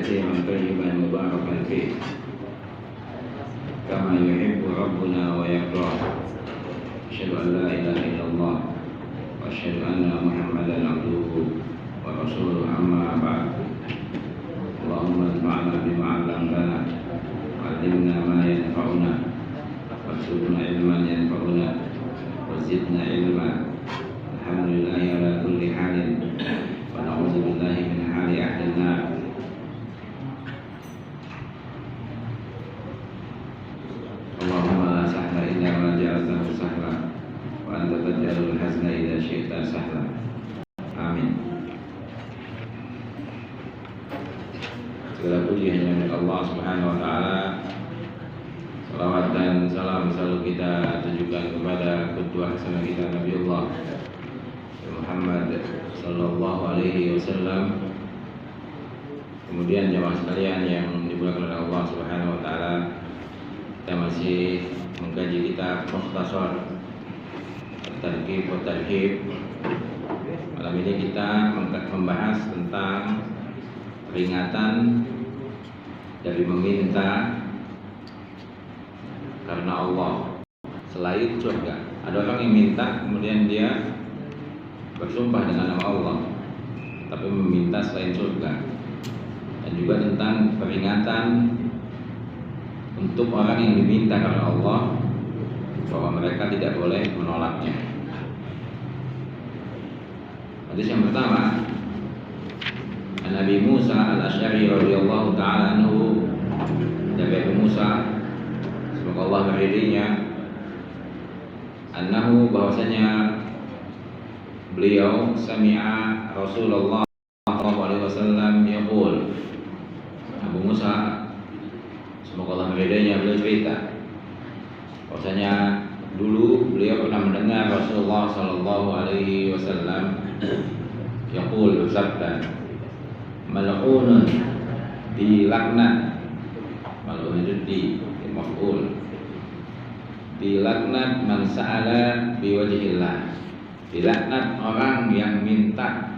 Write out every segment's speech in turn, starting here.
كثيرا طيبا مباركا فيه كما يحب ربنا ويرضى. أشهد أن لا إله إلا الله وأشهد أن محمدا عبده ورسوله. أما بعد، اللهم انفعنا بما علمتنا وعلمنا ما ينفعنا وارزقنا علما ينفعنا وزدنا علما. الحمد لله على كل حال ونعوذ بالله من حال أهل النار. اللهم لا سهل إلا ما جعلته سهلا وأنت تجعل الحزن إذا شئت سهلا. Amin. Segala puji hanya milik Allah Subhanahu wa taala. Salawat dan salam selalu kita tujukan kepada qudwah hasanah kita Nabiullah Muhammad sallallahu alaihi wasallam. Kemudian jemaah sekalian yang dimuliakan oleh Allah Subhanahu wa taala, kita masih mengkaji kitab Mukhtasar At-Targhib wa Tarhib. Malam ini kita membahas tentang peringatan dari meminta karena Allah selain surga. Ada orang yang minta kemudian dia bersumpah dengan nama Allah tapi meminta selain surga. Dan juga tentang peringatan untuk orang yang diminta karena Allah bahwa mereka tidak boleh menolaknya. Hadis yang pertama, Nabi Musa al-Asy'ari radhiyallahu ta'ala anhu, dari Abu Musa, semoga Allah meridhinya, annahu, bahwasanya beliau sami'a Rasulullah sallallahu alaihi wasallam yaqul. Abu Musa, semoga Allah meridhinya, beliau cerita bahwasanya dulu beliau pernah mendengar Rasulullah sallallahu alaihi wasallam yaqul, bersabda, mal'unun, dilaknat, mal'un itu di maf'ul, dilaknat man sa'ala biwajhillah, dilaknat orang yang minta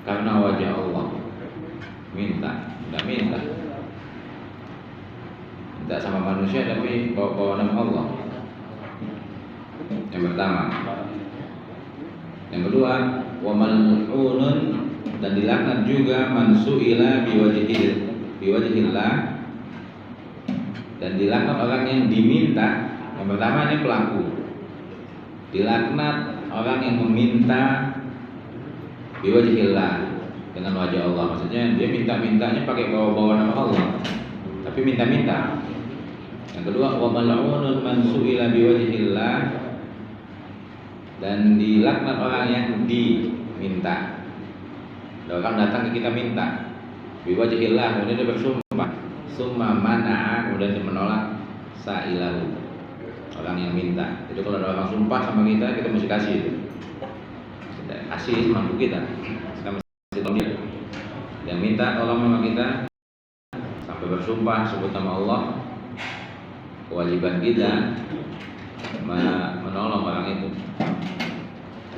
karena wajah Allah. Minta, tidak minta sama manusia tapi bawa nama Allah. Yang pertama. Yang kedua, wa mal'unun, dan dilaknat juga man su'ila biwajhillah, dan dilaknat orang yang diminta. Yang pertama ini pelaku, dilaknat orang yang meminta biwajhillah, dengan wajah Allah. Maksudnya dia minta-mintanya pakai bawa-bawa nama Allah tapi minta-minta. Yang kedua, wa mal'unun man su'ila biwajhillah, dan dilaknat orang yang diminta. Ada orang datang ke kita minta biwajhillah, kemudian dia bersumpah, summa mana'a, kemudian dia menolak sa'ilahu, orang yang minta. Jadi kalau ada orang sumpah sama kita, kita mesti kasih itu. Kita kasih semampu kita. Kita mesti tolong dia. Yang minta tolong sama kita sampai bersumpah sebut nama Allah, kewajiban kita menolong orang itu.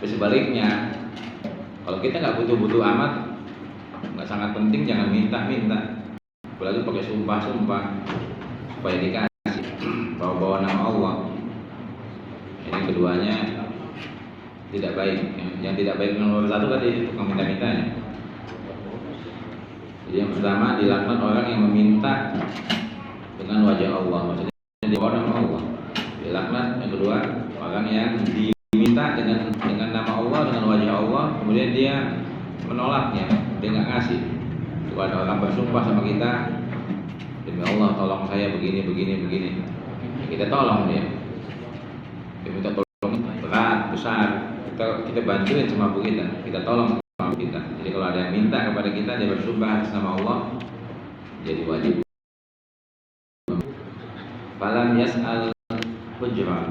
Tapi sebaliknya, kalau kita nggak butuh-butuh amat, nggak sangat penting, jangan minta-minta. Apalagi pakai sumpah-sumpah supaya dikasih, bawa-bawa nama Allah. Ini keduanya tidak baik. Yang tidak baik nomor satu tadi tukang minta-mintanya. Jadi yang pertama, dilaknat orang yang meminta dengan wajah Allah, maksudnya bawa nama Allah, dilaknat. Yang kedua, orang yang diminta dengan nama Allah, dengan wajah Allah, kemudian dia menolaknya, dia nggak ngasih. Kalau ada orang bersumpah sama kita, demi Allah tolong saya begini, kita tolong dia. Dia minta tolong berat, besar, kita bantuin semampu kita tolong semampu kita. Jadi kalau ada yang minta kepada kita, dia bersumpah atas nama Allah, jadi wajib. Falam yas'al hujran,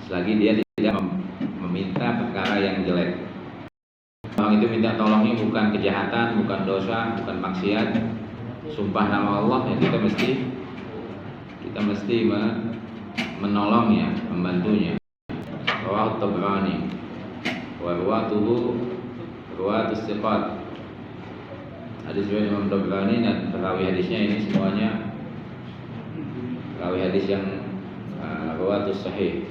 selagi dia tidak meminta perkara yang jelek. Orang itu minta tolongnya bukan kejahatan, bukan dosa, bukan maksiat, sumpah nama Allah, ya kita mesti menolongnya, membantunya. Rawahu Tabrani wa ruwatuhu ruwatus thiqat. Hadis riwayat Imam Tabrani dan perawi hadisnya ini semuanya perawi hadis yang rawatus sahih,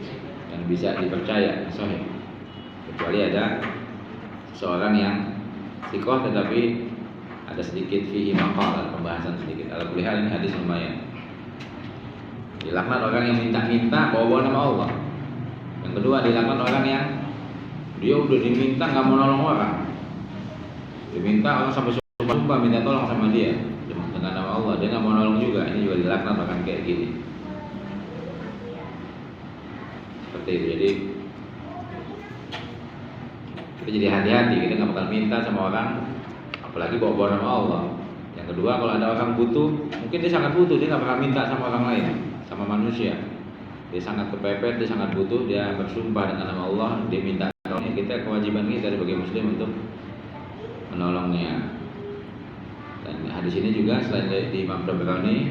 yang bisa dipercaya sahih. Kecuali ada seorang yang thiqah tetapi ada sedikit fihi maqal, pembahasan sedikit. Ala kulli hal ini hadis lumayan. Dilaknat orang yang minta-minta bawa nama Allah. Yang kedua dilaknat orang yang dia udah diminta nggak mau nolong orang. Diminta orang sampai sumpah minta tolong sama dia dengan nama Allah, dia nggak mau nolong juga. Ini juga dilaknat akan kayak gini. Seperti itu. Jadi kita jadi hati-hati, kita nggak bakal minta sama orang, apalagi bawa nama Allah. Yang kedua, kalau ada orang butuh, mungkin dia sangat butuh, dia nggak bakal minta sama orang lain, sama manusia. Dia sangat kepepet, dia sangat butuh, dia bersumpah dengan nama Allah, dia minta tolong. Kita kewajiban kita sebagai muslim untuk menolongnya. Dan hadis ini juga selain di Imam Tabrani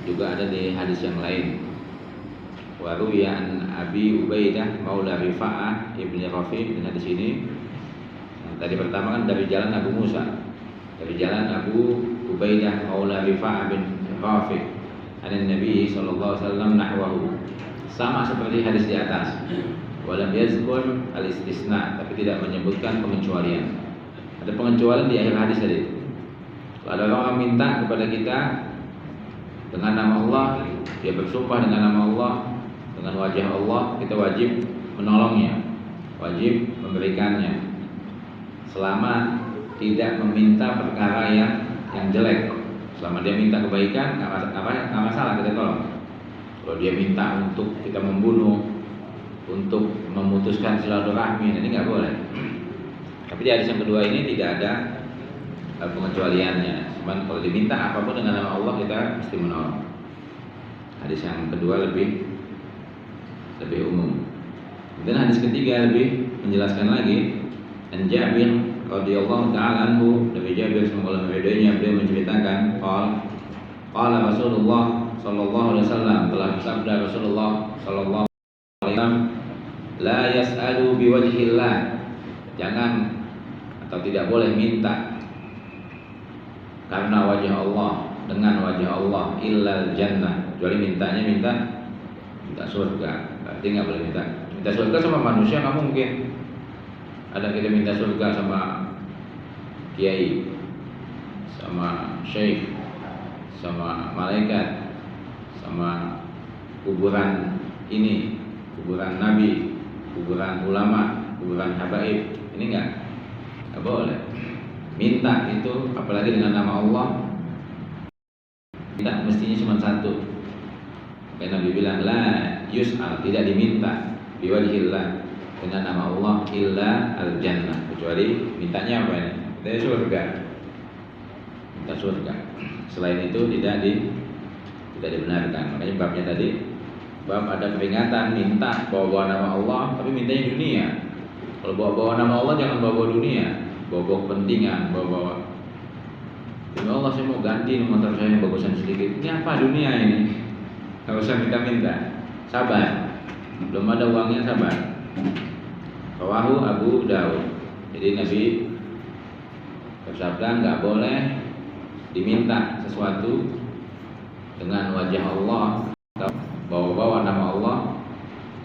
juga ada di hadis yang lain. Wa ruwiya an Abi Ubaidah Maula Rifa'ah ibni Rafi'. Dan hadis ini yang tadi pertama kan dari jalan Abu Musa, dari jalan Abu Ubaidah Maula Rifa'ah bin Rafi', ada Nabi sallallahu alaihi wasallam nahwahu, sama seperti hadis di atas. Walam yazkur al-istisna, tapi tidak menyebutkan pengecualian. Ada pengecualian di akhir hadis tadi. Kalau ada orang minta kepada kita dengan nama Allah, dia bersumpah dengan nama Allah, dengan wajah Allah, kita wajib menolongnya, wajib memberikannya, selama tidak meminta perkara yang jelek. Selama dia minta kebaikan, nggak masalah, kita tolong. Kalau dia minta untuk kita membunuh, untuk memutuskan silaturahmi, ini nggak boleh. Tapi di hadis yang kedua ini tidak ada pengecualiannya. Cuman kalau diminta apapun dengan nama Allah, kita mesti menolong. Hadis yang kedua lebih umum. Dan hadis ketiga lebih menjelaskan lagi. Dan Jabir radhiyallahu taala anhu, dari Jabir semoga Allah meridainya, beliau menceritakan qala Rasulullah sallallahu alaihi wasallam, telah bersabda Rasulullah sallallahu alaihi wasallam, la yas'alu biwajhillah, jangan atau tidak boleh minta karena wajah Allah, dengan wajah Allah, illal jannah, kecuali minta surga. Berarti nggak boleh minta surga sama manusia, nggak mungkin. Ada kita minta surga sama kiai, sama syekh, sama malaikat, sama kuburan ini, kuburan nabi, kuburan ulama, kuburan habaib. Ini nggak boleh. Minta itu apalagi dengan nama Allah, minta mestinya cuma satu. Karena Nabi bilang la yus'al, tidak diminta biwajhillah, dengan nama Allah, illa al jannah, kecuali mintanya apa ini? Dari surga. Minta surga. Selain itu tidak dibenarkan. Makanya babnya tadi bab ada peringatan minta bawa nama Allah, tapi mintanya dunia. Kalau bawa nama Allah jangan bawa dunia, bawa kepentingan, bawa demi Allah saya mau ganti motor saya yang bagusan sedikit. Ini apa dunia ini? Gak usah minta-minta, sabar. Belum ada uangnya, sabar. Rawahu Abu Daud. Jadi Nabi bersabda nggak boleh diminta sesuatu dengan wajah Allah, bawa nama Allah,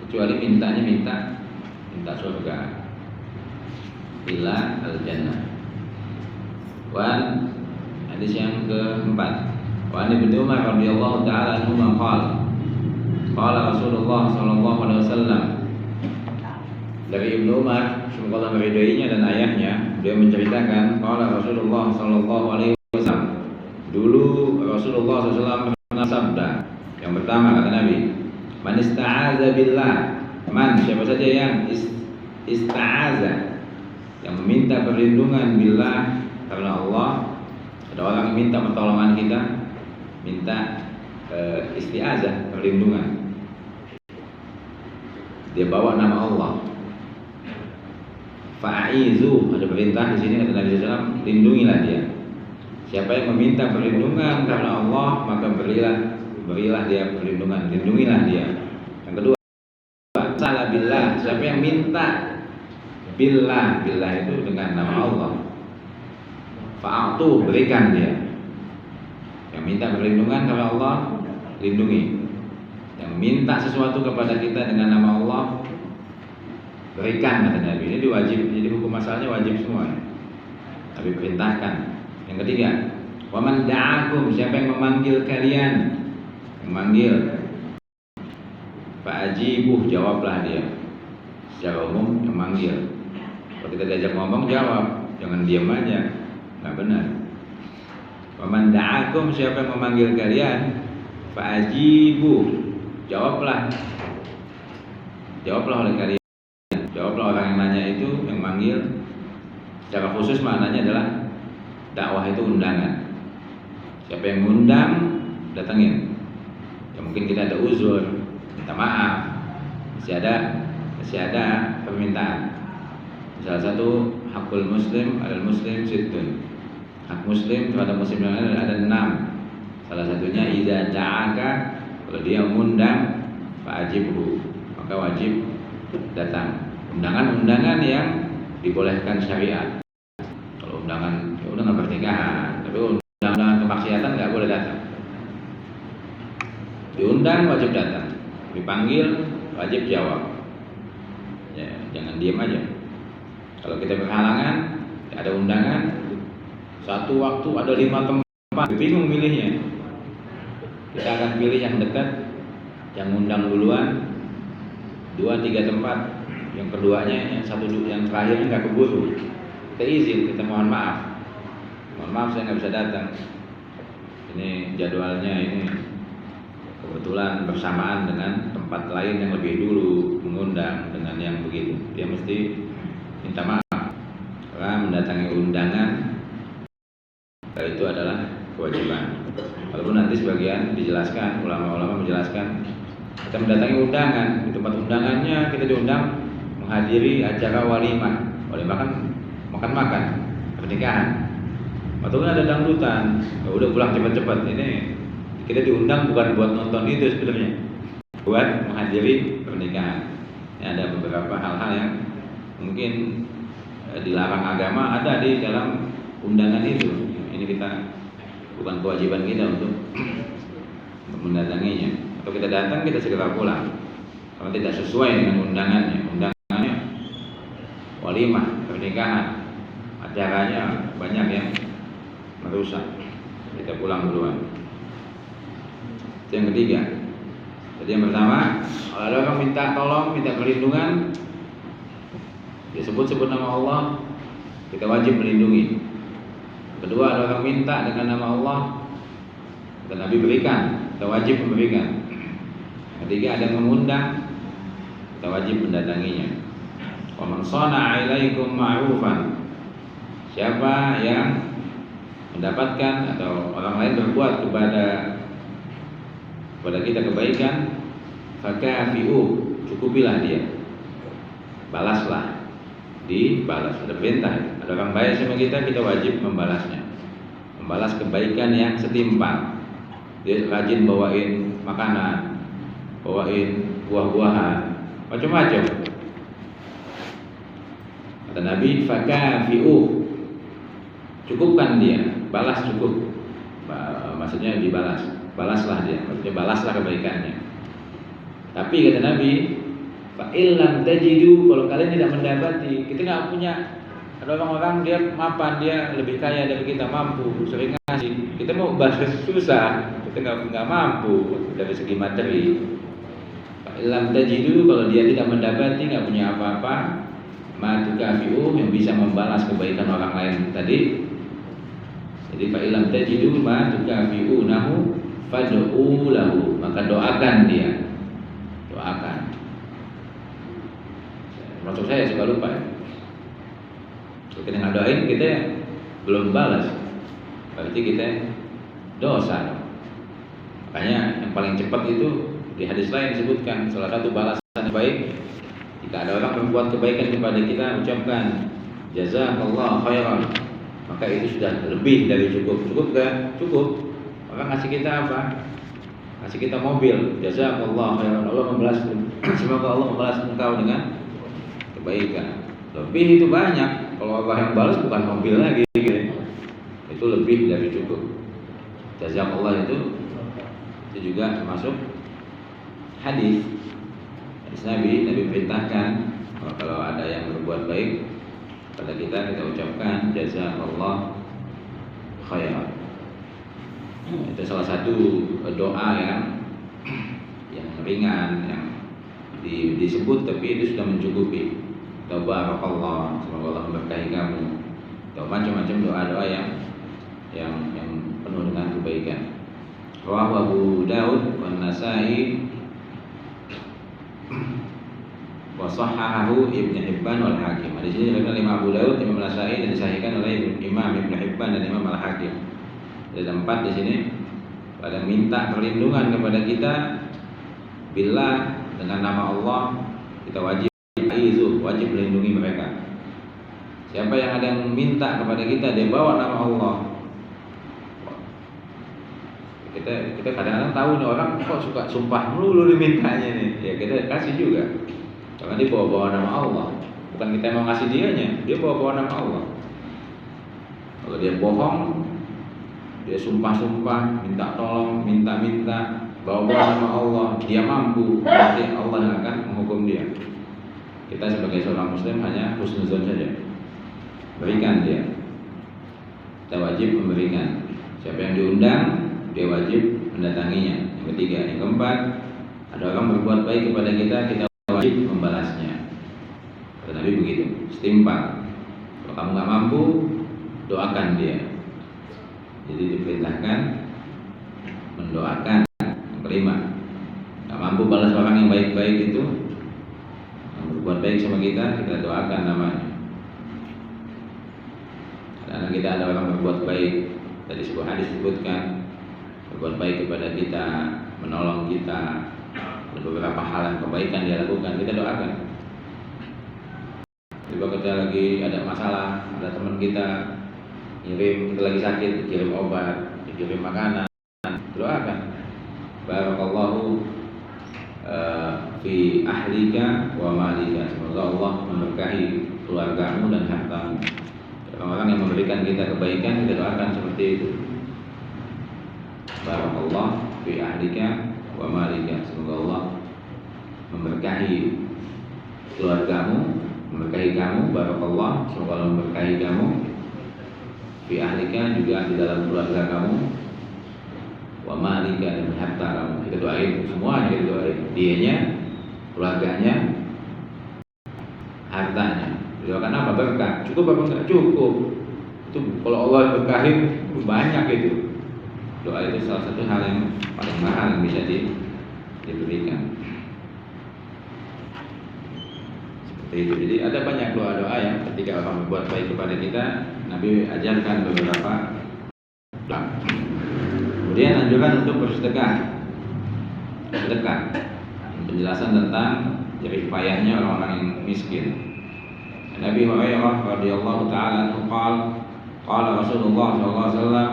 kecuali mintanya minta surga, illa al jannah. Wan hadis yang keempat, wa Ibnu Umar radhiyallahu taala anhu qala Rasulullah sallallahu alaihi wasallam, dari Ibnu Umar semoga Allah meridainya dan ayahnya, beliau menceritakan qala Rasulullah sallallahu alaihi wasallam, dulu Rasulullah SAW pernah sabda. Yang pertama kata Nabi, man ista'aza billah, man siapa saja yang ista'aza, yang meminta perlindungan billah, karena Allah. Ada orang yang minta pertolongan kita, minta isti'azah, perlindungan, dia bawa nama Allah. Fa'izu, ada perintah di sini kata Nabi SAW, lindungilah dia. Siapa yang meminta perlindungan karena Allah, maka berilah dia perlindungan, lindungilah dia. Yang kedua, salah billah, siapa yang minta billah itu dengan nama Allah, fa'atu, berikan dia. Yang minta perlindungan kepada Allah, lindungi. Yang minta sesuatu kepada kita dengan nama Allah, berikan, kata Nabi. Ini wajib, jadi hukum asalnya wajib semua. Tapi perintahkan. Yang ketiga, waman da'akum, siapa yang memanggil kalian, memanggil, fa'ajibuh, jawablah dia. Secara umum yang manggil. Kalau kita diajak ngomong, jawab, jangan diam aja, nggak benar. Waman da'akum, siapa yang memanggil kalian, fa'ajibuh, jawablah oleh kalian. Jawablah orang yang nanya itu, yang manggil. Secara khusus maknanya adalah dakwah itu undangan. Siapa yang ngundang, datangin. Ya mungkin kita ada uzur, minta maaf, masih ada permintaan. Salah satu hakul muslim adalah muslim sittun. Hak muslim terhadap muslim yang lain ada 6. Salah satunya idza da'aka, kalau dia mengundang, fa'ajibhu, maka wajib datang. Undangan-undangan yang dibolehkan syariat. Kalau undangan pernikahan, tapi undangan kemaksiatan nggak boleh datang. Diundang wajib datang, dipanggil wajib jawab. Ya, jangan diam aja. Kalau kita berhalangan, ada undangan, satu waktu ada 5 tempat, bingung milihnya. Kita akan pilih yang dekat, yang undang duluan, 2-3 tempat. Yang keduanya, yang terakhirnya nggak keburu. Kita izin, kita mohon maaf, saya nggak bisa datang. Ini jadwalnya ini kebetulan bersamaan dengan tempat lain yang lebih dulu mengundang dengan yang begitu. Dia mesti minta maaf karena mendatangi undangan itu adalah kewajiban. Walaupun nanti sebagian dijelaskan, ulama-ulama menjelaskan, kita mendatangi undangan, di tempat undangannya kita diundang menghadiri acara walimah. Walimah kan makan-makan, pernikahan. Atau ada dangdutan, ya udah pulang cepat-cepat. Ini kita diundang bukan buat nonton itu sebenarnya, buat menghadiri pernikahan. Ini ada beberapa hal-hal yang mungkin dilarang agama ada di dalam undangan itu. Ini kita bukan kewajiban kita untuk mendatanginya. Atau kita datang, kita segera pulang kalau tidak sesuai dengan undangannya. Undangannya walimah, pernikahan, acaranya banyak yang merusak, kita pulang duluan. Itu yang ketiga. Jadi yang pertama, kalau ada orang minta tolong, minta perlindungan, dia sebut nama Allah, kita wajib melindungi. Kedua, ada orang minta dengan nama Allah, dan Nabi berikan, kita wajib memberikan. Ketiga, ada yang mengundang, kita wajib mendatanginya. Wa man shana'a ilaikum ma'rufan, siapa yang mendapatkan atau orang lain berbuat kepada kita kebaikan, fakafi'u, cukupilah dia, balaslah, dibalas. Ada perintah, ada orang baik sama kita, kita wajib membalasnya, membalas kebaikan yang setimpal. Dia rajin bawain makanan, bawain buah-buahan, macam-macam. Kata Nabi, fakafi'u, cukupkan dia, balas cukup. Maksudnya dibalas, balaslah dia, maksudnya balaslah kebaikannya. Tapi kata Nabi, fa illam tajidu, kalau kalian tidak mendapati, kita nggak punya. Ada orang-orang dia mapan, dia lebih kaya dari kita, mampu, sering ngasih. Kita mau balas susah, kita nggak mampu dari segi materi. Fa illam tajidu, kalau dia tidak mendapati, nggak punya apa-apa, ma tukafi'u, yang bisa membalas kebaikan orang lain tadi. Jadi fa illam tajidu ma tukafi'unahu fad'u lahu, maka doakan dia. Doakan. Maksud saya suka lupa ya. Kita ngadoain, kita belum balas, berarti kita dosa. Makanya yang paling cepat itu di hadis lain disebutkan, salah satu balasan yang baik, jika ada orang berbuat kebaikan kepada kita, ucapkan jazakallah khairan, maka itu sudah lebih dari cukup. Cukup gak? Cukup. Orang ngasih kita apa? Ngasih kita mobil, jazakallah khairan, Allah membalas, semoga Allah membalas engkau dengan kebaikan. Lebih itu banyak. Kalau Allah yang balas bukan mobil lagi gitu. itu lebih dari cukup. Jazakallah itu juga termasuk hadis Nabi perintahkan kalau ada yang berbuat baik pada kita ucapkan jazakallah khairan. Itu salah satu doa yang ringan yang disebut tapi itu sudah mencukupi. Tabarakallah, semoga Allah memberkahi kamu. Atau macam-macam doa-doa yang penuh dengan kebaikan. Rawahu Abu Daud wan Nasa'i wa sahahahu Ibnu Hibban wal Hakim. Di sini diriwayatkan Imam Abu Daud, Imam Nasa'i dan disahihkan oleh Imam Ibnu Hibban dan Imam Al Hakim. Ada tempat di sini pada minta perlindungan kepada kita billah dengan nama Allah, kita wajib melindungi mereka. Siapa yang ada yang minta kepada kita dia bawa nama Allah. Kita kadang-kadang tahu nih orang kok suka sumpah melulu dimintanya nih. Ya kita kasih juga. Karena dia bawa nama Allah. Bukan kita mau ngasih dia bawa nama Allah. Kalau dia bohong, dia sumpah-sumpah, minta tolong, minta, bawa nama Allah, dia mampu, berarti Allah yang akan menghukum dia. Kita sebagai seorang muslim hanya husnuzon saja, berikan dia. Kita wajib memberikan. Siapa yang diundang, dia wajib mendatanginya. Yang ketiga, yang keempat, ada orang berbuat baik kepada kita wajib membalasnya. Kata Nabi begitu, setimpal. Kalau kamu nggak mampu, doakan dia. Jadi diperintahkan mendoakan. Yang kelima, nggak mampu balas orang yang baik-baik itu, yang berbuat baik sama kita doakan namanya. Karena kita ada orang berbuat baik, tadi sebuah hadis disebutkan berbuat baik kepada kita, menolong kita, ada beberapa hal yang kebaikan dia lakukan, kita doakan. Tiba kita lagi ada masalah, ada teman kita kirim, kita lagi sakit, dikirim obat, dikirim makanan, doakan. Barakallahu fi ahlika wa malika. Semoga Allah memberkahi keluargamu dan hartamu. Orang-orang yang memberikan kita kebaikan, kita doakan seperti itu. Barakallahu fi ahlika wa malika. Semoga Allah memberkahi keluargamu, memberkahi kamu. Barakallahu, semoga Allah memberkahi kamu. Fi ahlika, juga di dalam keluarga kamu. Wa malika, dan harta kamu. Kita doain semuanya, kita doain dianya, keluarganya, hartanya. Doakan apa? Berkah. Cukup apa enggak? Cukup. Itu kalau Allah berkahin banyak itu. Doa itu salah satu hal yang paling mahal yang bisa diberikan. Seperti itu. Jadi ada banyak doa-doa yang ketika orang berbuat baik kepada kita, Nabi ajarkan beberapa doa. Kemudian anjuran untuk bersedekah. Sedekah. Penjelasan tentang jerih payahnya orang-orang yang miskin. Nabi Hurairah radhiyallahu taala anhu qala Rasulullah sallallahu alaihi wasallam,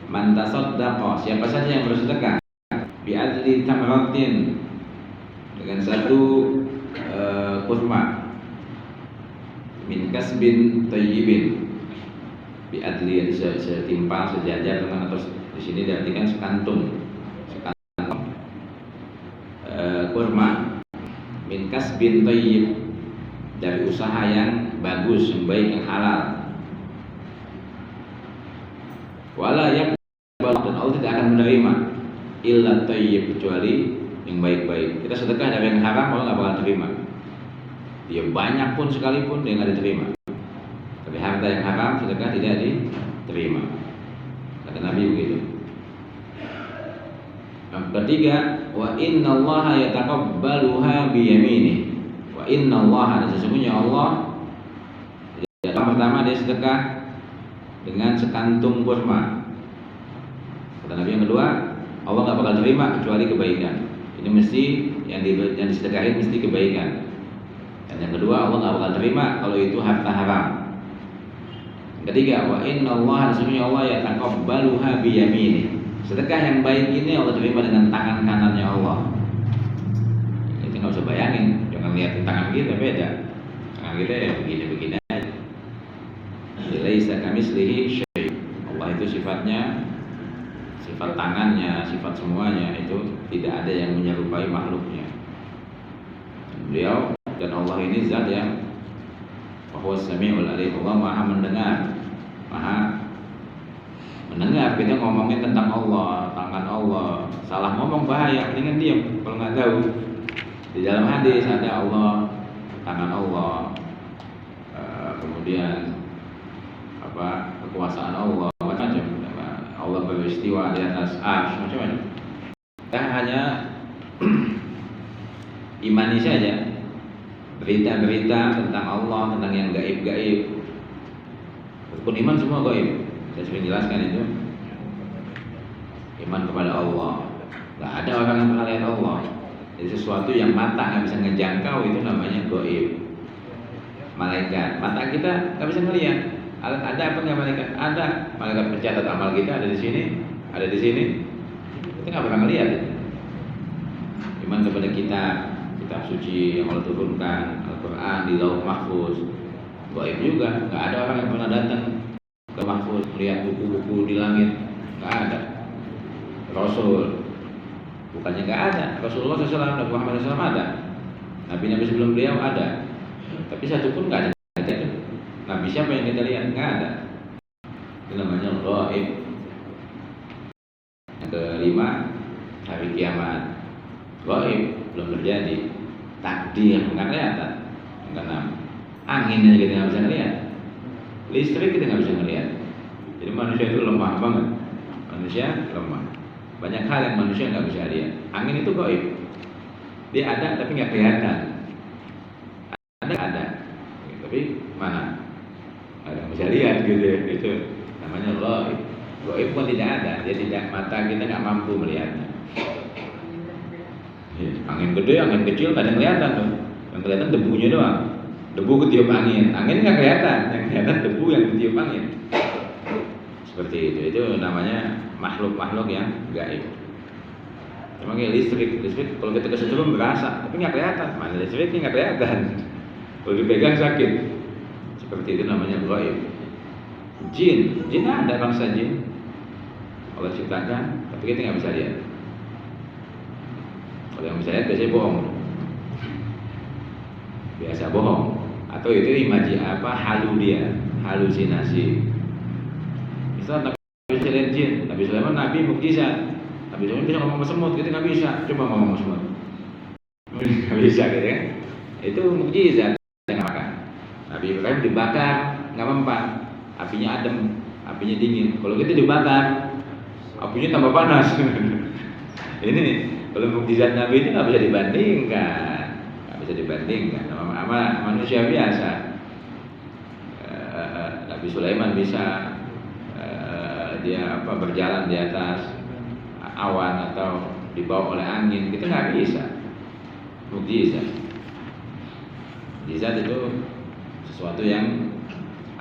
man tasaddaqa, siapa saja yang bersedekah bi adli tamratin, dengan satu kurma, min kasbin thayyibin, bi adli setimpal sejajar dengan, atau di sini diartikan sekantung kurma, min kasbin thayyib, dari usaha yang bagus, yang baik, yang halal. Wala yaqbal, dan Allah tidak akan menerima illa thayyib, kecuali yang baik-baik. Kita sedekah dari yang haram, Allah nggak bakal terima. Dia banyak pun sekalipun dia nggak diterima. Tapi harta yang haram, sedekah tidak diterima. Kata Nabi begitu. Yang ketiga, wa innallaha yataqabbaluha biyaminih. Wa innallaha, dan sesungguhnya Allah, yang pertama dia sedekah dengan sekantung kurma. Kata Nabi yang kedua, Allah nggak bakal terima kecuali kebaikan. Ini mesti yang disedekahin mesti kebaikan. Dan yang kedua, Allah nggak bakal terima kalau itu harta haram. Yang ketiga, wa innallaha, sesungguhnya Allah yataqabbaluha biyaminih. Sedekah yang baik ini Allah terima dengan tangan kanannya Allah. Itu nggak usah bayangin, jangan lihat tangan kita, beda. Tangan kita ya begini-begini aja. Laisa kamitslihi syai'. Allah itu sifatnya, sifat tangannya, sifat semuanya itu tidak ada yang menyerupai makhluknya. Beliau dan Allah ini zat yang bahwa Sami'ul Alim, Allah Maha mendengar, Maha mendengar. Kita ngomongin tentang Allah, tangan Allah, salah ngomong bahaya, mendingan diam kalau nggak tahu. Di dalam hadis ada Allah, tangan Allah, kemudian kekuasaan Allah, macam-macam. Allah beristiwa di atas arsy, macam-macam. Kita hanya imani saja berita-berita tentang Allah, tentang yang gaib-gaib. Rukun iman semua gaib. Saya sering jelaskan itu. Iman kepada Allah. Gak ada orang yang pernah lihat Allah. Jadi sesuatu yang mata nggak bisa ngejangkau itu namanya gaib. Malaikat, mata kita nggak bisa melihat. Ada apa nggak malaikat? Ada. Malaikat pencatat amal kita ada di sini, ada di sini. Kita nggak pernah melihat. Iman kepada kitab suci yang Allah turunkan, Al-Quran di Lauh Mahfuz, gaib juga. Nggak ada orang yang pernah datang ke Mahfuz melihat buku-buku di langit, nggak ada. Rasul, bukannya nggak ada. Rasulullah SAW, Nabi Muhammad SAW ada. Nabi-nabi sebelum beliau ada. Tapi satu pun nggak ada. Nabi siapa yang kita lihat? Nggak ada. Itu namanya gaib. Yang kelima, hari kiamat. Gaib belum terjadi. Takdir nggak kelihatan. Yang keenam, angin aja kita nggak bisa ngelihat. Listrik kita nggak bisa ngelihat. Jadi manusia itu lemah banget. Manusia lemah. Banyak hal yang manusia nggak bisa lihat. Angin itu gaib. Dia ada tapi nggak kelihatan. Ada. Tapi mana? Ada yang bisa lihat gitu. Itu namanya gaib. Gaib pun tidak ada. Dia tidak, mata kita nggak mampu melihatnya. Ya, angin gede, angin kecil nggak ada yang kelihatan tuh. Yang kelihatan debunya doang. Debu ketiup angin. Angin nggak kelihatan. Yang kelihatan debu yang ketiup angin. Seperti itu. Itu namanya makhluk-makhluk yang gaib. Memang ya listrik kalau kita kesetrum berasa, tapi nggak kelihatan. Mana listriknya nggak kelihatan. Kalau dipegang sakit. Seperti itu namanya gaib. Jin ada bangsa jin. Allah ciptakan, tapi kita nggak bisa lihat. Kalau yang bisa lihat biasanya bohong. Biasa bohong. Atau itu halusinasi. Misal Nabi bisa lihat jin, Nabi Sulaiman Nabi mukjizat. Nabi Sulaiman bisa ngomong sama semut, kita nggak bisa. Coba ngomong sama semut, nggak bisa gitu kan? Itu mukjizat yang makan. Nabi Ibrahim dibakar, nggak mempan, apinya adem, apinya dingin. Kalau kita dibakar, apinya tambah panas. Ini kalau mukjizat Nabi itu nggak bisa dibandingkan, sama manusia biasa. Nabi Sulaiman bisa dia berjalan di atas awan atau dibawa oleh angin, kita nggak bisa. Mukjizat itu sesuatu yang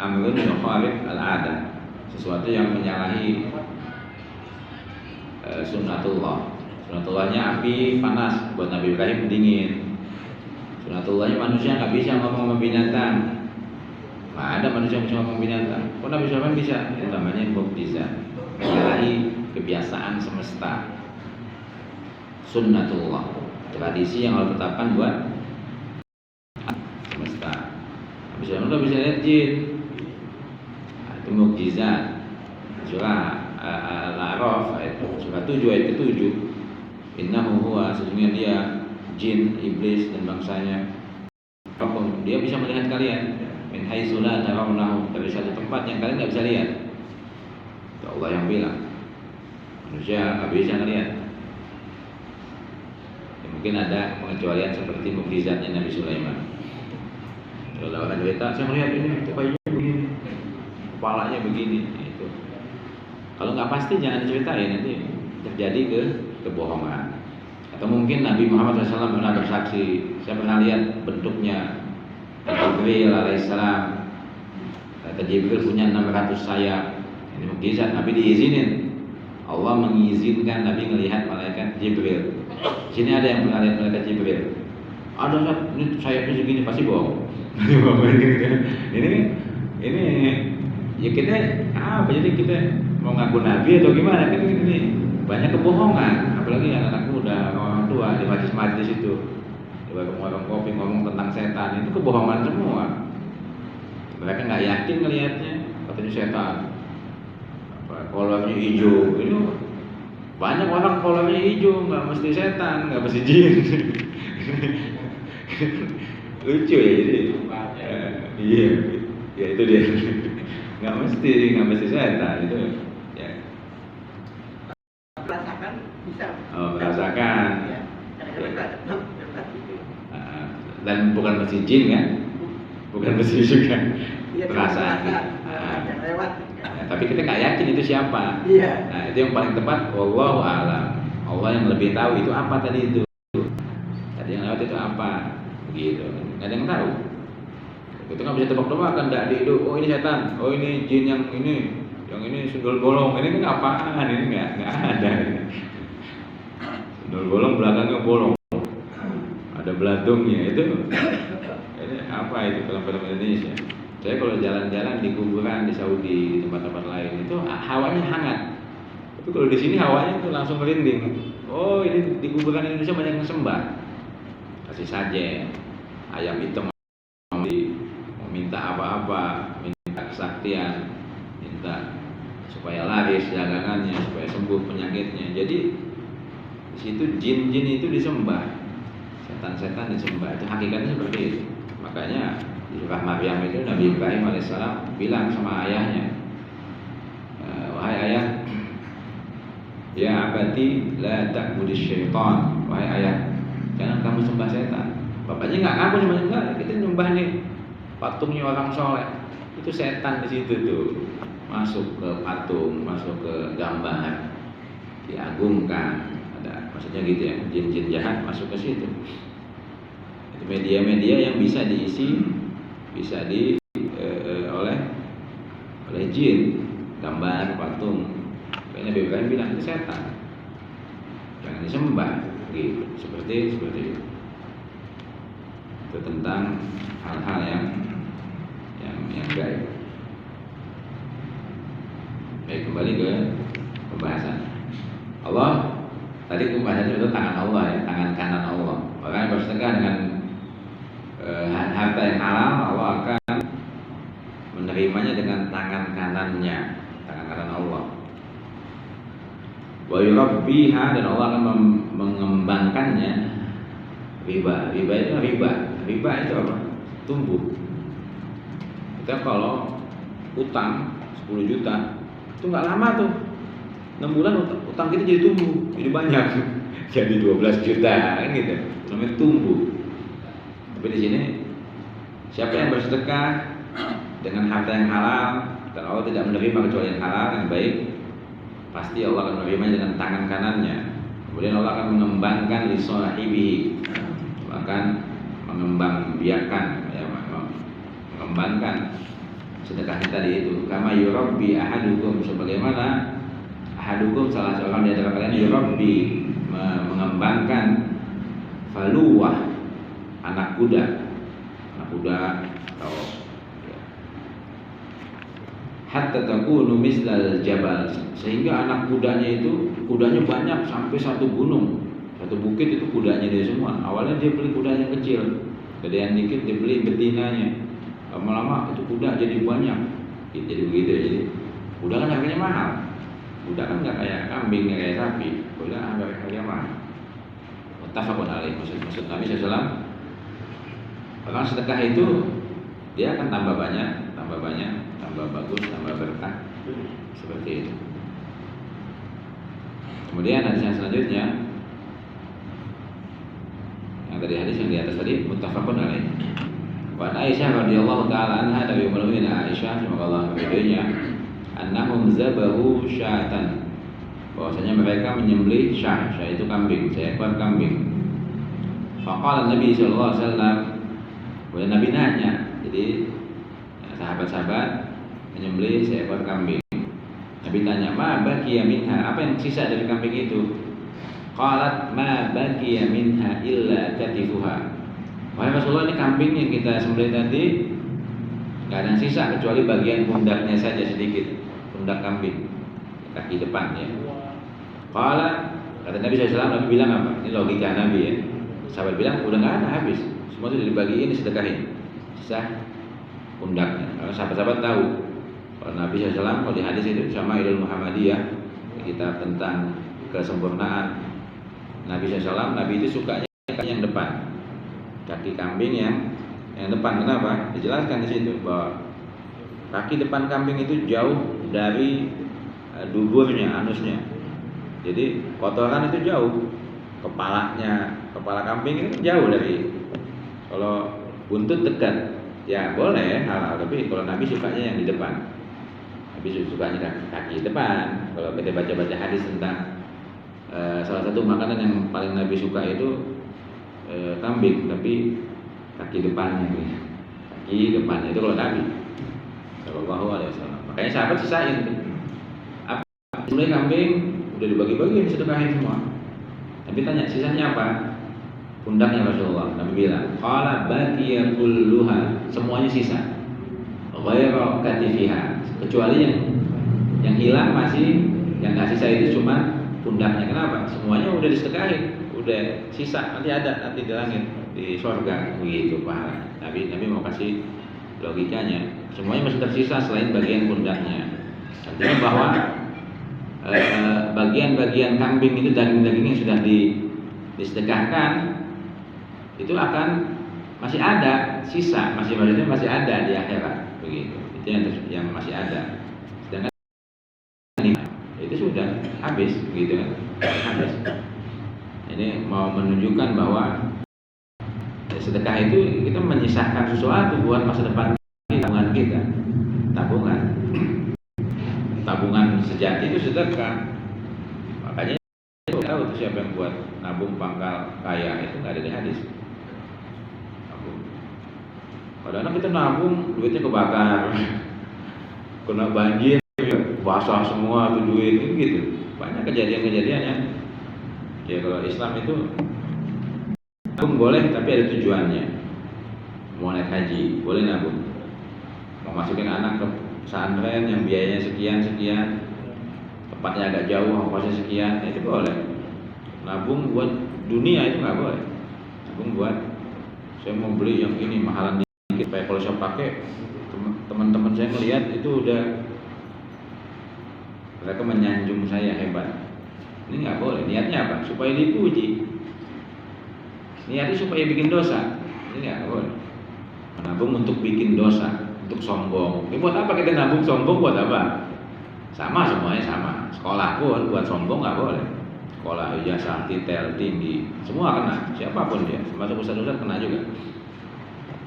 amrun kharib al-'adah, sesuatu yang menyalahi sunnatullah. Sunnatullahnya api panas, buat Nabi Ibrahim dingin. Sunnatullahnya manusia nggak bisa ngomong sama binatang. Nggak ada manusia yang bisa ngomong binatang. Kok Nabi Sulaiman bisa? Itu namanya mukjizat, menyalahi kebiasaan semesta. Sunnatullah, tradisi yang Allah tetapkan buat semesta. Nabi Sulaiman udah bisa lihat jin. Itu mukjizat. Surah Al-A'raf surah 7 ayat ke-7. Innahu huwa, sesungguhnya dia jin, iblis dan bangsanya. Dia bisa melihat kalian min haitsu la tarawnahu, dari satu tempat yang kalian nggak bisa lihat. Itu Allah yang bilang. Manusia nggak bisa ngelihat. Ya, mungkin ada pengecualian seperti mukjizatnya Nabi Sulaiman. Kalau orang cerita, saya melihat ini kepalanya begini, kepalanya begini. Itu. Kalau nggak pasti jangan diceritain, nanti terjadi kebohongan. Atau mungkin Nabi Muhammad SAW pernah bersaksi, saya pernah lihat bentuknya Jibril alaihissalam. Kata Jibril punya 600 sayap. Ini mukjizat, Nabi diizinin. Allah mengizinkan Nabi melihat malaikat Jibril. Sini ada yang pernah lihat malaikat Jibril? Ada, ini sayapnya segini, pasti bohong. ini ya kita jadi kita mau ngaku nabi atau gimana kan ini banyak kebohongan, apalagi anak-anak muda, orang tua di majlis-majlis itu, di warung kopi ngomong tentang setan, itu kebohongan semua. Mereka nggak yakin ngelihatnya, katanya setan, kolornya hijau, itu banyak orang kolornya hijau, nggak mesti setan, nggak mesti jin. Lucu ya jadi, iya, ya itu dia, nggak mesti setan itu. Merasakan ya. Dan bukan mesti jin kan, bukan mesti juga perasaan tapi kita nggak yakin itu siapa. Nah itu yang paling tepat, wallahu a'lam, Allah yang lebih tahu itu apa tadi itu yang lewat itu apa begitu, nggak ada yang tahu. Itu nggak bisa tebak-tebakan, nggak di itu, oh ini setan, oh ini jin, yang ini sundul bolong, ini kan apaan, ini nggak ada. Sundul bolong belakangnya bolong, ada beladungnya, itu apa itu film-film Indonesia. Saya kalau jalan-jalan di kuburan di Saudi, di tempat-tempat lain itu hawanya hangat. Tapi kalau di sini hawanya itu langsung merinding. Oh ini di kuburan Indonesia banyak yang sembah, kasih sajen, ayam hitam, mau minta apa-apa, minta kesaktian, minta supaya laris dagangannya, supaya sembuh penyakitnya. Jadi di situ jin-jin itu disembah, setan-setan disembah. Itu hakikatnya seperti itu. Makanya di surah Maryam itu Nabi Ibrahim alaihissalam bilang sama ayahnya, wahai ayah, ya abati la ta'budis syaitan, wahai ayah, jangan kamu sembah setan. Bapaknya nggak ngaku, cuma enggak, kita nyembah nih patungnya orang soleh. Itu setan di situ tuh, masuk ke patung, masuk ke gambar, diagungkan. Maksudnya gitu ya, jin-jin jahat masuk ke situ. Itu media-media yang bisa diisi, bisa oleh jin, gambar, patung. Kayaknya Nabi Ibrahim bilang itu setan, jangan disembah, gitu. Seperti itu. Itu tentang hal-hal yang gaib. Baik, kembali ke pembahasan Allah. Tadi pembahasannya itu tangan Allah ya, tangan kanan Allah. Orang yang bersedekah dengan harta yang halal, Allah akan menerimanya dengan tangan kanannya, tangan kanan Allah. Wa yurabbiha, dan Allah akan mengembangkannya. Riba itu riba itu apa? Tumbuh. Kita kalau utang 10 juta itu nggak lama tuh, 6 bulan utang kita jadi tumbuh, jadi banyak, jadi 12 juta kan gitu, namanya tumbuh. Tapi di sini siapa yang bersedekah dengan harta yang halal dan Allah tidak menerima kecuali yang halal yang baik, pasti Allah akan menerimanya dengan tangan kanannya. Kemudian Allah akan mengembangkan li sahibihi, akan mengembangkan sedekah tadi itu. Kama yurabbi ahadukum, sebagaimana ahadukum salah seorang di antara kalian yurabbi mengembangkan faluwah, anak kuda atau ya, hatta takunu mislal jabal, sehingga anak kudanya banyak sampai satu gunung, satu bukit itu kudanya dia semua. Awalnya dia beli kuda yang kecil, gedean dikit dia beli betinanya, lama-lama itu kuda jadi banyak, jadi begitu. Jadi kuda kan harganya mahal, kuda kan nggak kayak kambing, nggak kayak sapi, kuda harganya mahal. Muttafaqun alaih. Maksud Nabi SAW, orang sedekah itu dia akan tambah banyak, tambah bagus, tambah berkah, seperti itu. Kemudian hadis yang selanjutnya, yang tadi hadis yang di atas tadi muttafaqun alaih. Wa Aisyah radhiyallahu taala anha, dari Ummul Mukminin Aisyah semoga Allah meridhoinya, annahum zabahu syatan, bahwasanya mereka menyembelih syah itu kambing, seekor kambing. Faqala Nabi sallallahu alaihi wasallam, kemudian Nabi nanya, jadi sahabat-sahabat menyembelih seekor kambing. Nabi tanya, ma baqiya minha, apa yang sisa dari kambing itu? Qalat ma baqiya minha illa katifuha. Wahai Rasulullah, ini kambing yang kita sembelih tadi nggak ada yang sisa kecuali bagian pundaknya saja sedikit, pundak kambing. kaki depan ya. Qala, kata Nabi SAW, Nabi bilang apa? Ini logika Nabi ya. Sahabat bilang udah nggak ada, habis. Semua itu dibagiin, disedekahin. Sisa pundaknya. Karena sahabat-sahabat tahu kalau Nabi SAW, kalau di hadis itu sama Syama'ilul Muhammadiyah, kitab tentang kesempurnaan Nabi SAW, Nabi itu sukanya kaki yang depan, kaki kambing yang depan. Kenapa? Dijelaskan di situ bahwa kaki depan kambing itu jauh dari duburnya, anusnya. Jadi kotoran itu jauh. Kepala kambing itu jauh dari. Kalau buntut dekat, ya boleh halal. Tapi kalau Nabi sukanya yang di depan. Nabi sukanya kaki depan. Kalau kita baca-baca hadis tentang salah satu makanan yang paling Nabi suka itu kambing, tapi kaki depannya, kaki depannya itu kalau Nabi Shallallahu Alaihi Wasallam. Makanya sahabat sisain. Mulai kambing udah dibagi-bagi, disedekahin semua. Tapi tanya sisanya apa? Pundaknya Rasulullah. Nabi bilang, qala baqiya kulluha, semuanya sisa. Ghairu katifiha, kecuali yang hilang masih, yang nggak sisa itu cuma pundaknya. Kenapa? Semuanya udah disedekahin, udah sisa, nanti ada nanti di langit, di surga begitu pahala. Nabi mau kasih logikanya. Semuanya masih tersisa selain bagian pundaknya. Artinya bahwa bagian-bagian kambing itu, daging-daging yang sudah disedekahkan itu akan masih ada sisa, masih ada di akhirat begitu. Itu yang masih ada. Sedangkan itu sudah habis begitu kan, habis. Ini mau menunjukkan bahwa sedekah itu kita menyisakan sesuatu buat masa depan kita, tabungan sejati itu sedekah. Makanya tahu tuh siapa yang buat nabung pangkal kaya, itu nggak ada di hadis. Kadang-kadang kita nabung, duitnya kebakar, kena banjir, basah semua tuh duit, gitu. Banyak kejadian-kejadiannya. Ya kalau Islam itu nabung boleh, tapi ada tujuannya. Mau naik haji, boleh nabung. Mau masukin anak ke pesantren yang biayanya sekian, tempatnya agak jauh, ongkosnya sekian, itu boleh. Nabung buat dunia itu nggak boleh. Nabung buat saya mau beli yang ini mahalan dikit, supaya kalau saya pakai teman-teman saya ngelihat itu udah mereka menyanjung saya hebat. Ini nggak boleh. Niatnya apa? Supaya dipuji. Niatnya supaya bikin dosa. Ini nggak boleh. Menabung untuk bikin dosa, untuk sombong. Ini buat apa kita nabung sombong? Buat apa? Sama, semuanya sama. Sekolah pun buat sombong nggak boleh. Sekolah ijazah, titel tinggi, semua kena. Siapapun dia, termasuk ustaz-ustaz kena juga.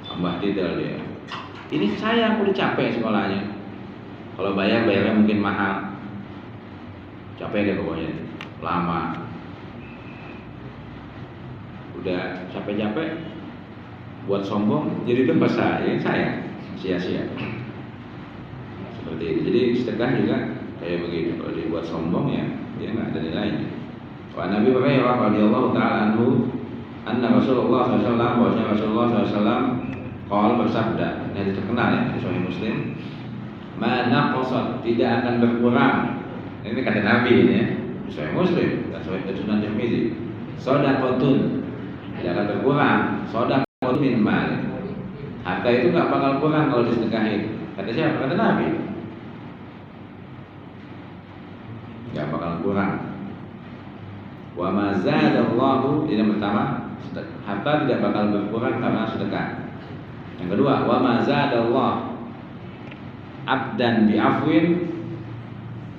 Tambah titel dia. Ini sayang, udah capek sekolahnya. Kalau bayarnya mungkin mahal. Capek deh pokoknya, lama. Udah capek-capek buat sombong, jadi tempat sayang, sia-sia. Seperti itu. Jadi sedekah juga kayak begitu. Kalau dibuat sombong ya, dia nggak ada nilainya. Wa Nabi Hurairah radhiyallahu taala anhu, anna Rasulullah SAW, bahwasanya Rasulullah SAW qala bersabda, ini terkenal ya di Sahih Muslim, ma naqasat, tidak akan berkurang. Ini kata Nabi ini ya, di Sahih Muslim dan Sahih Sunan Tirmizi. Shadaqatun, tidak akan berkurang. Shadaqatun min mal, harta itu nggak bakal kurang kalau disedekahin. Kata siapa? Kata Nabi. Nggak bakal kurang. Wa ma zadallahu, yang pertama, harta tidak bakal berkurang karena sedekah. Yang kedua, wa ma zadallahu abdan bi'afwin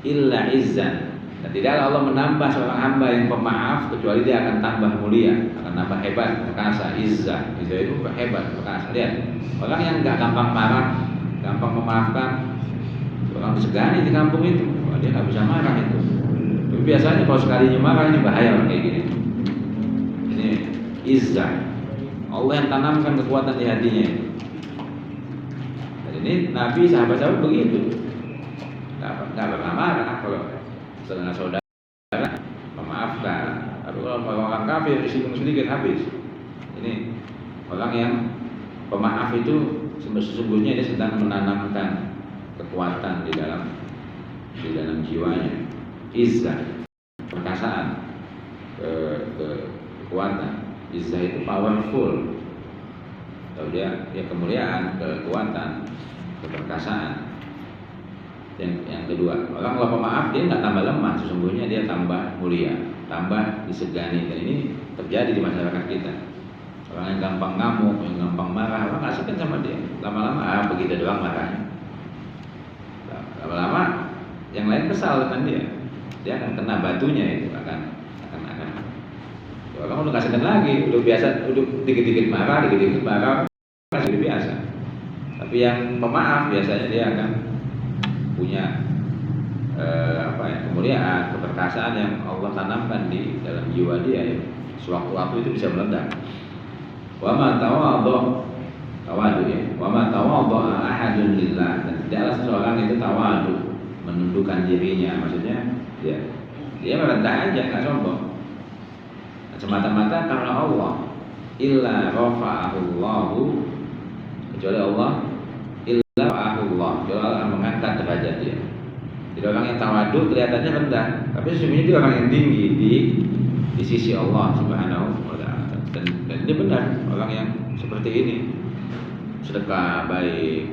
illa izzan, dan tidaklah Allah menambah seorang hamba yang pemaaf kecuali dia akan tambah mulia, akan tambah hebat, perkasa, izzah. Izzah itu hebat, perkasa. Lihat, orang yang nggak gampang marah, gampang memaafkan, orang disegani di kampung itu, dia nggak bisa marah itu. Tapi biasanya kalau sekalinya marah ini bahaya orang kayak gini. Ini izzah. Allah yang tanamkan kekuatan di hatinya. Dan ini Nabi, sahabat-sahabat begitu. Nggak pernah marah kalau setengah saudara memaafkan. Tapi kalau orang kafir disinggung sedikit habis. Ini orang yang pemaaf itu sesungguhnya dia sedang menanamkan kekuatan di dalam jiwanya. izzah, perkasaan, kekuatan. Izzah itu powerful. Kalau dia kemuliaan, kekuatan, keperkasaan. Yang kedua, orang kalau pemaaf dia nggak tambah lemah, sesungguhnya dia tambah mulia, tambah disegani. Dan ini terjadi di masyarakat kita. Orang yang gampang ngamuk, yang gampang marah, orang nggak suka sama dia. Lama-lama begitu doang marahnya. Lama-lama yang lain kesal dengan dia akan kena batunya itu akan orang udah nggak segan lagi, udah biasa, udah dikit-dikit marah, masih udah biasa. Tapi yang pemaaf biasanya dia akan punya kemuliaan, keperkasaan yang Allah tanamkan di dalam jiwa dia ya. Sewaktu-waktu itu bisa meledak. Wa ma tawadu ya. Wa ma tawadhu ahadun lillah, dan tidaklah seseorang itu tawadu, menundukkan dirinya, maksudnya dia merendah aja, nggak sombong. Semata-mata karena Allah, illa rafa'ahullahu, kecuali Allah, illa rafa'ahullah, kecuali Allah mengangkat derajat dia. Jadi orang yang tawadu kelihatannya rendah, tapi sesungguhnya dia orang yang tinggi di sisi Allah Subhanahu wa ta'ala. Dan ini benar, orang yang seperti ini sedekah baik,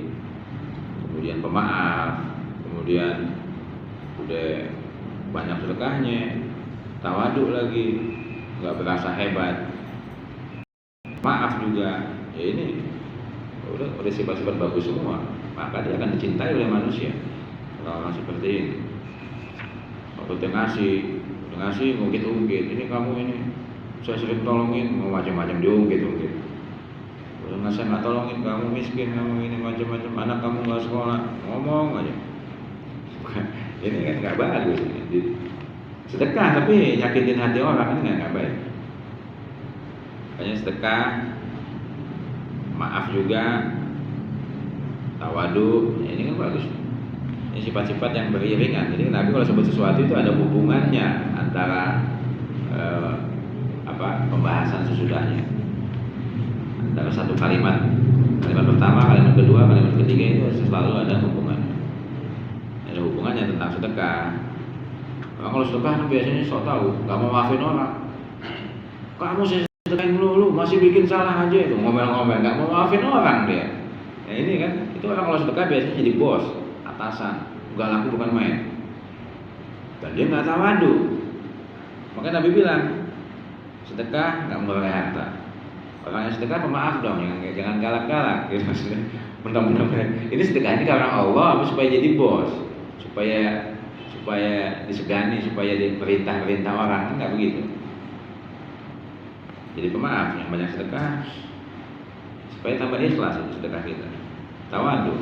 kemudian pemaaf, kemudian udah banyak sedekahnya, tawadu lagi, nggak berasa hebat, maaf juga, ya ini udah sifat-sifat bagus semua, maka dia akan dicintai oleh manusia. Orang seperti ini, waktu dia ngasih ngungkit-ungkit, ini kamu ini saya sering tolongin, mau macam-macam diungkit-ungkit. Kalau nggak saya nggak tolongin, kamu miskin, kamu ini macam-macam, anak kamu nggak sekolah, ngomong aja. Ini kan nggak bagus. Sedekah tapi nyakitin hati orang ini nggak baik. Makanya sedekah, maaf juga, tawadu, ya ini kan bagus. Ini sifat-sifat yang beriringan. Jadi Nabi kalau sebut sesuatu itu ada hubungannya antara pembahasan sesudahnya. Antara satu kalimat pertama, kalimat kedua, kalimat ketiga itu selalu ada hubungannya. Ada hubungannya tentang sedekah. Nah, kalau sedekah kan biasanya sok tahu, nggak mau maafin orang. Kamu sedekahin dulu, masih bikin salah aja itu, ngomel-ngomel, nggak mau maafin orang dia. Ya ini kan, itu orang kalau sedekah biasanya jadi bos, atasan, nggak laku bukan main. Dan dia nggak tawadu. Makanya Nabi bilang, sedekah nggak mengurangi harta. Orang yang sedekah pemaaf dong, jangan galak-galak. Gitu maksudnya. Mudah-mudahan ini sedekah ini karena Allah, supaya jadi bos, supaya disegani, supaya diperintah orang, enggak begitu. Jadi pemaaf yang banyak sedekah supaya tambah ikhlas itu sedekah kita. Tawadu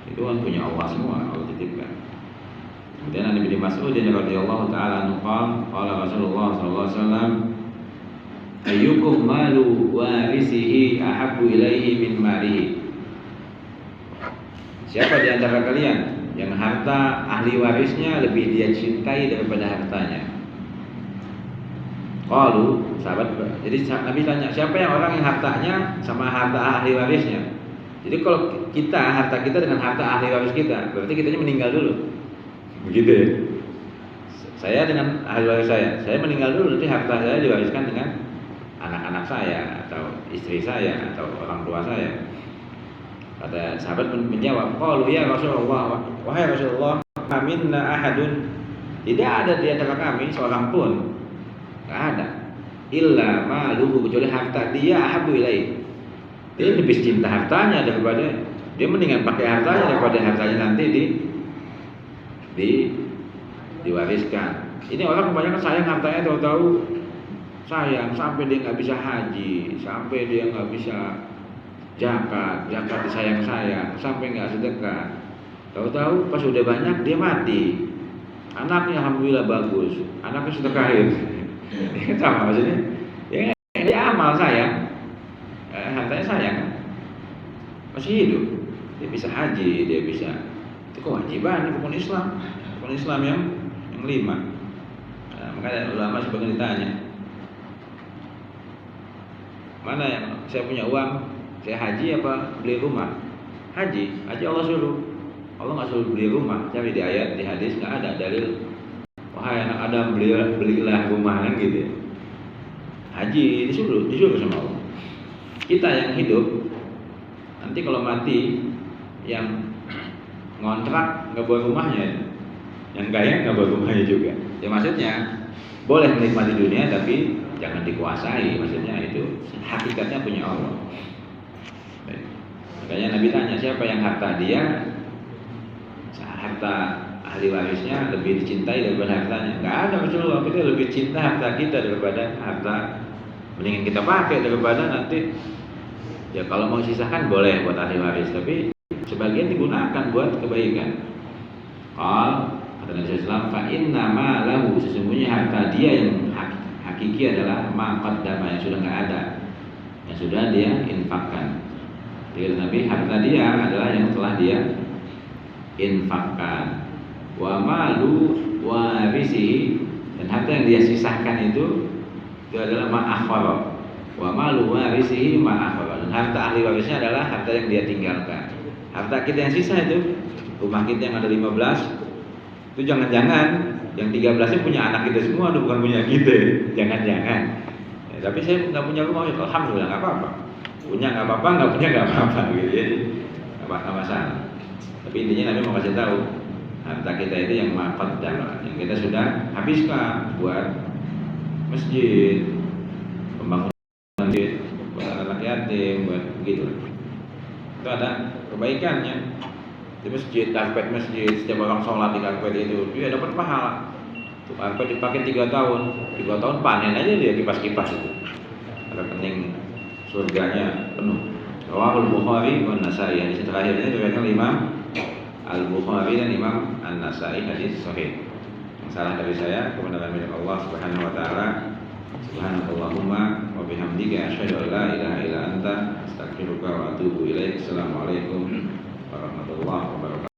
itu kan punya Allah semua, Allah titipkan. Kemudian Nabi Mas'ud radhiyallahu taala anhu qala Rasulullah sallallahu alaihi wasallam, ayyukum malu warisihi ahabbu ilaihi min malihi. Siapa di antara kalian yang harta ahli warisnya lebih dia cintai daripada hartanya? Qalu, sahabat. Jadi Nabi tanya, siapa yang orang yang hartanya sama harta ahli warisnya? Jadi kalau harta kita dengan harta ahli waris kita, berarti kitanya meninggal dulu. Begitu ya. Saya dengan ahli waris saya meninggal dulu, nanti harta saya diwariskan dengan anak-anak saya atau istri saya atau orang tua saya. Kata sahabat menjawab, qalu ya Rasulullah, wahai Rasulullah, minna ahadun, tidak ada di antara kami seorang pun, enggak ada, illa maluhu, kecuali harta dia ahabbu ilaihi. Dia lebih cinta hartanya daripada, dia mendingan pakai hartanya daripada hartanya nanti diwariskan. Ini orang kebanyakan sayang hartanya, tahu-tahu sayang sampai dia nggak bisa haji, sampai dia nggak bisa zakat disayang-sayang, sampai nggak sedekah. Tahu-tahu pas udah banyak dia mati. Anaknya alhamdulillah bagus, anaknya sedekahin. Ini sama maksudnya. Ya, dia amal sayang, hartanya sayang, masih hidup, dia bisa haji, dia bisa. Itu kewajiban rukun Islam yang 5. Nah, makanya ulama sebagian ditanya, mana yang saya punya uang, saya haji apa beli rumah? Haji Allah suruh. Allah nggak suruh beli rumah. Cari di ayat, di hadis nggak ada dalil wahai anak Adam belilah rumah kan gitu. Haji disuruh sama Allah. Kita yang hidup nanti kalau mati yang ngontrak nggak bawa rumahnya, yang kaya nggak bawa rumahnya juga. Ya maksudnya boleh menikmati dunia tapi jangan dikuasai, maksudnya itu hakikatnya punya Allah. Baik. Makanya Nabi tanya siapa yang harta dia, harta ahli warisnya lebih dicintai daripada hartanya. Nggak ada, Rasulullah, kita lebih cinta harta kita daripada harta, mendingan kita pakai daripada nanti. Ya kalau mau sisakan boleh buat ahli waris, tapi sebagian digunakan buat kebaikan. Kata Nabi SAW, fa inna ma lahu, sesungguhnya harta dia yang hakiki adalah ma qaddama, yang sudah nggak ada, yang sudah dia infakkan. Jadi Nabi, harta dia adalah yang telah dia infakkan. Wa malu warisihi, dan harta yang dia sisahkan itu adalah ma akhwara. Wa malu warisihi ma akhwara, dan harta ahli warisnya adalah harta yang dia tinggalkan. Harta kita yang sisa itu, rumah kita yang ada 15, itu jangan-jangan yang 13-nya punya anak kita semua, itu bukan punya kita. Jangan-jangan. Ya, tapi saya nggak punya rumah, ya alhamdulillah nggak apa-apa. Punya nggak apa-apa, nggak punya nggak apa-apa gitu ya. Nggak masalah. Tapi intinya Nabi mau kasih tahu, harta kita itu yang maqaddam, yang kita sudah habiskan buat masjid, pembangunan masjid, buat anak yatim, buat begitu. Itu ada kebaikannya. Di masjid, karpet masjid, setiap orang sholat di karpet itu dia dapat pahala. Tuh karpet dipakai 3 tahun, 3 tahun panen aja dia kipas-kipas itu. Ada kening surganya penuh. Rawahul Bukhari wa Nasai. Hadis terakhir ini diriwayatkan Imam Al-Bukhari dan Imam An-Nasai, hadis sahih. Yang salah dari saya, kebenaran milik Allah Subhanahu wa taala. Subhanakallahumma wa bihamdika asyhadu an la ilaha illa anta astaghfiruka wa atubu ilaik. Assalamualaikum warahmatullahi wabarakatuh.